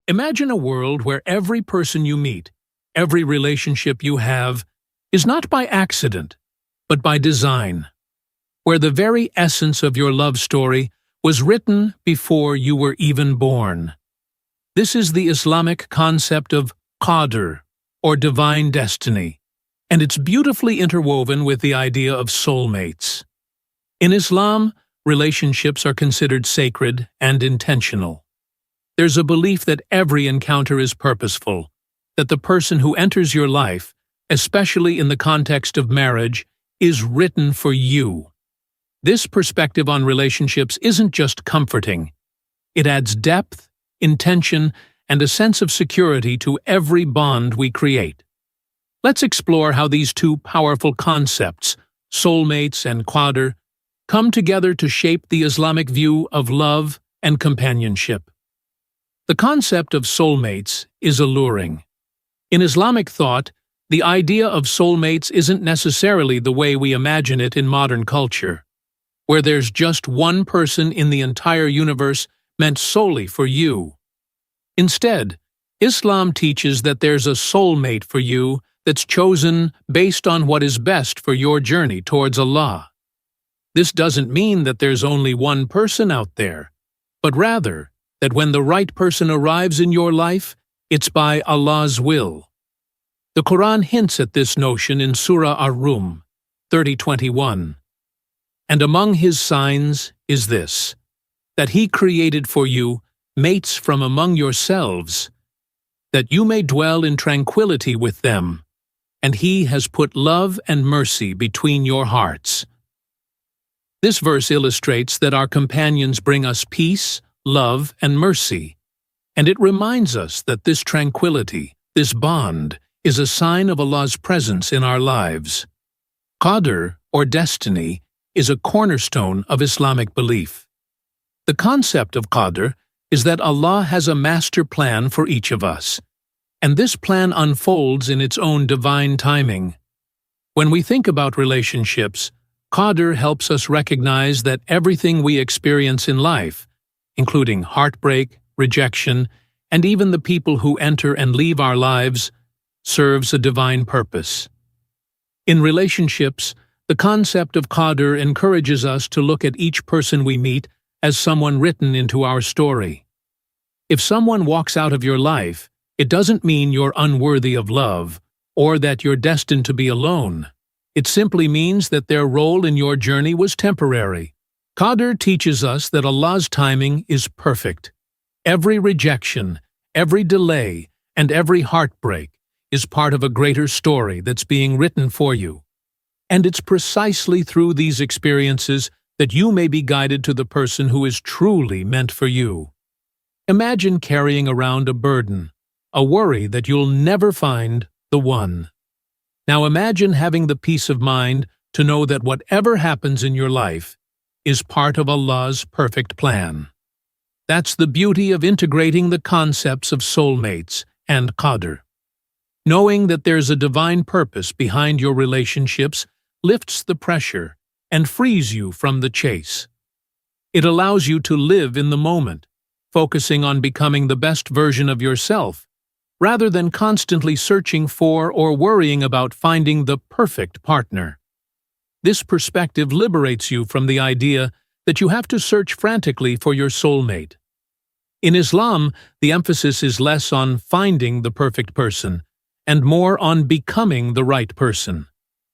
Imagine a world where every person you meet, every relationship you have, is not by accident, but by design, where the very essence of your love story was written before you were even born. This is the Islamic concept of Qadar, or divine destiny, and it's beautifully interwoven with the idea of soulmates. In Islam, relationships are considered sacred and intentional. There's a belief that every encounter is purposeful, that the person who enters your life, especially in the context of marriage, is written for you. This perspective on relationships isn't just comforting. It adds depth, intention, and a sense of security to every bond we create. Let's explore how these two powerful concepts, soulmates and Qadar, come together to shape the Islamic view of love and companionship. The concept of soulmates is alluring. In Islamic thought, the idea of soulmates isn't necessarily the way we imagine it in modern culture, where there's just one person in the entire universe meant solely for you. Instead, Islam teaches that there's a soulmate for you that's chosen based on what is best for your journey towards Allah. This doesn't mean that there's only one person out there, but rather that when the right person arrives in your life, it's by Allah's will. The Quran hints at this notion in Surah Ar-Rum 30:21. And among his signs is this, that he created for you mates from among yourselves, that you may dwell in tranquility with them, and he has put love and mercy between your hearts. This verse illustrates that our companions bring us peace, love, and mercy, and it reminds us that this tranquility, this bond, is a sign of Allah's presence in our lives. Qadar, or destiny, is a cornerstone of Islamic belief. The concept of Qadar is that Allah has a master plan for each of us, and this plan unfolds in its own divine timing. When we think about relationships, Qadar helps us recognize that everything we experience in life, including heartbreak, rejection, and even the people who enter and leave our lives, serves a divine purpose. In relationships, the concept of Qadar encourages us to look at each person we meet as someone written into our story. If someone walks out of your life, it doesn't mean you're unworthy of love, or that you're destined to be alone. It simply means that their role in your journey was temporary. Qadar teaches us that Allah's timing is perfect. Every rejection, every delay, and every heartbreak is part of a greater story that's being written for you. And it's precisely through these experiences that you may be guided to the person who is truly meant for you. Imagine carrying around a burden, a worry that you'll never find the one. Now imagine having the peace of mind to know that whatever happens in your life is part of Allah's perfect plan. That's the beauty of integrating the concepts of soulmates and Qadar. Knowing that there's a divine purpose behind your relationships lifts the pressure and frees you from the chase. It allows you to live in the moment, focusing on becoming the best version of yourself, rather than constantly searching for or worrying about finding the perfect partner. This perspective liberates you from the idea that you have to search frantically for your soulmate. In Islam, the emphasis is less on finding the perfect person and more on becoming the right person,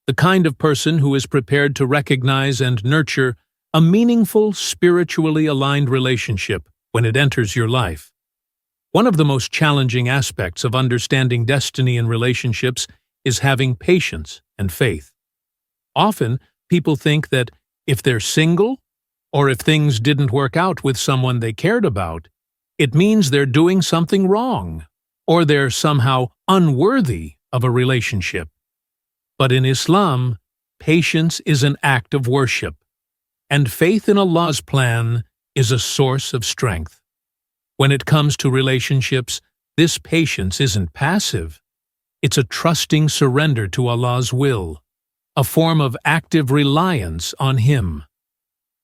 the kind of person who is prepared to recognize and nurture a meaningful, spiritually aligned relationship when it enters your life. One of the most challenging aspects of understanding destiny in relationships is having patience and faith. Often, people think that if they're single, or if things didn't work out with someone they cared about, it means they're doing something wrong, or they're somehow unworthy of a relationship. But in Islam, patience is an act of worship, and faith in Allah's plan is a source of strength. When it comes to relationships, this patience isn't passive. It's a trusting surrender to Allah's will, a form of active reliance on Him.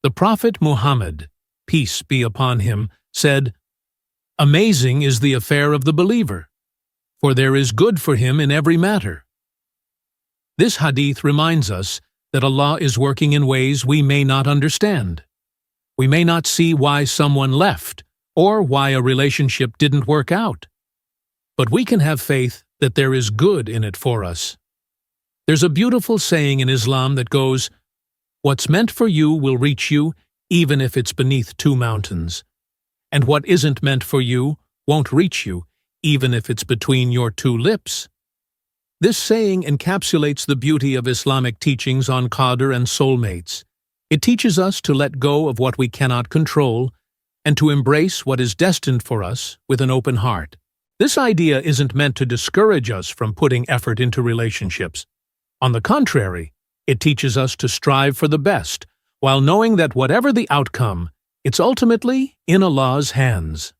The Prophet Muhammad, peace be upon him, said, Amazing is the affair of the believer, for there is good for him in every matter. This hadith reminds us that Allah is working in ways we may not understand. We may not see why someone left or why a relationship didn't work out. But we can have faith that there is good in it for us. There's a beautiful saying in Islam that goes, "What's meant for you will reach you, even if it's beneath 2 mountains. And what isn't meant for you won't reach you, even if it's between your 2 lips." This saying encapsulates the beauty of Islamic teachings on Qadar and soulmates. It teaches us to let go of what we cannot control and to embrace what is destined for us with an open heart. This idea isn't meant to discourage us from putting effort into relationships. On the contrary, it teaches us to strive for the best, while knowing that whatever the outcome, it's ultimately in Allah's hands.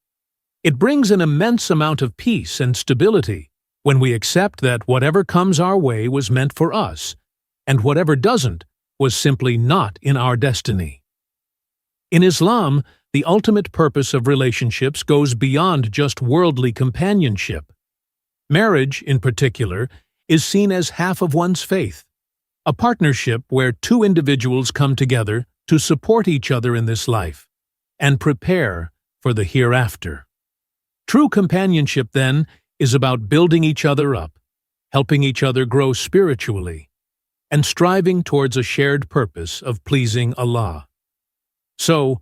It brings an immense amount of peace and stability when we accept that whatever comes our way was meant for us, and whatever doesn't was simply not in our destiny. In Islam, the ultimate purpose of relationships goes beyond just worldly companionship. Marriage, in particular, is seen as half of one's faith, a partnership where 2 individuals come together to support each other in this life and prepare for the hereafter. True companionship, then, is about building each other up, helping each other grow spiritually, and striving towards a shared purpose of pleasing Allah. So,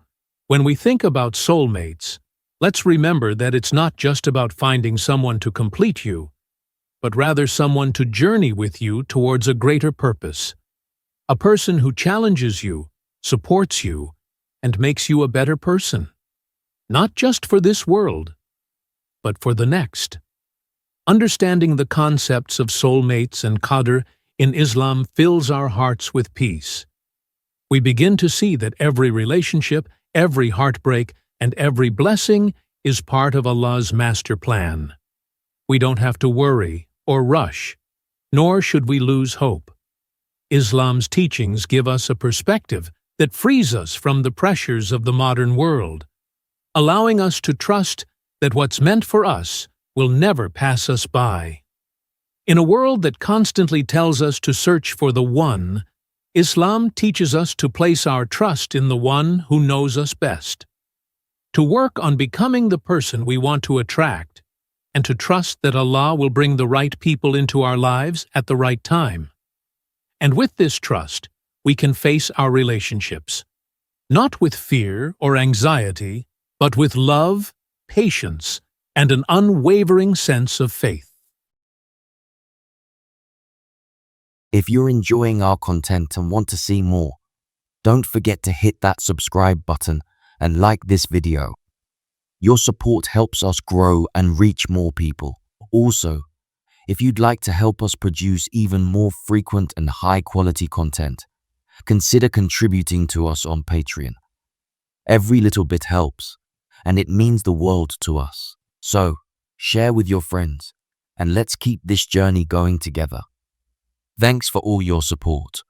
when we think about soulmates, let's remember that it's not just about finding someone to complete you, but rather someone to journey with you towards a greater purpose. A person who challenges you, supports you, and makes you a better person. Not just for this world, but for the next. Understanding the concepts of soulmates and Qadar in Islam fills our hearts with peace. We begin to see that every relationship, every heartbreak, and every blessing is part of Allah's master plan. We don't have to worry or rush, nor should we lose hope. Islam's teachings give us a perspective that frees us from the pressures of the modern world, allowing us to trust that what's meant for us will never pass us by. In a world that constantly tells us to search for the one, Islam teaches us to place our trust in the one who knows us best, to work on becoming the person we want to attract, and to trust that Allah will bring the right people into our lives at the right time. And with this trust, we can face our relationships, not with fear or anxiety, but with love, patience, and an unwavering sense of faith. If you're enjoying our content and want to see more, don't forget to hit that subscribe button and like this video. Your support helps us grow and reach more people. Also, if you'd like to help us produce even more frequent and high-quality content, consider contributing to us on Patreon. Every little bit helps, and it means the world to us. So, share with your friends, and let's keep this journey going together. Thanks for all your support.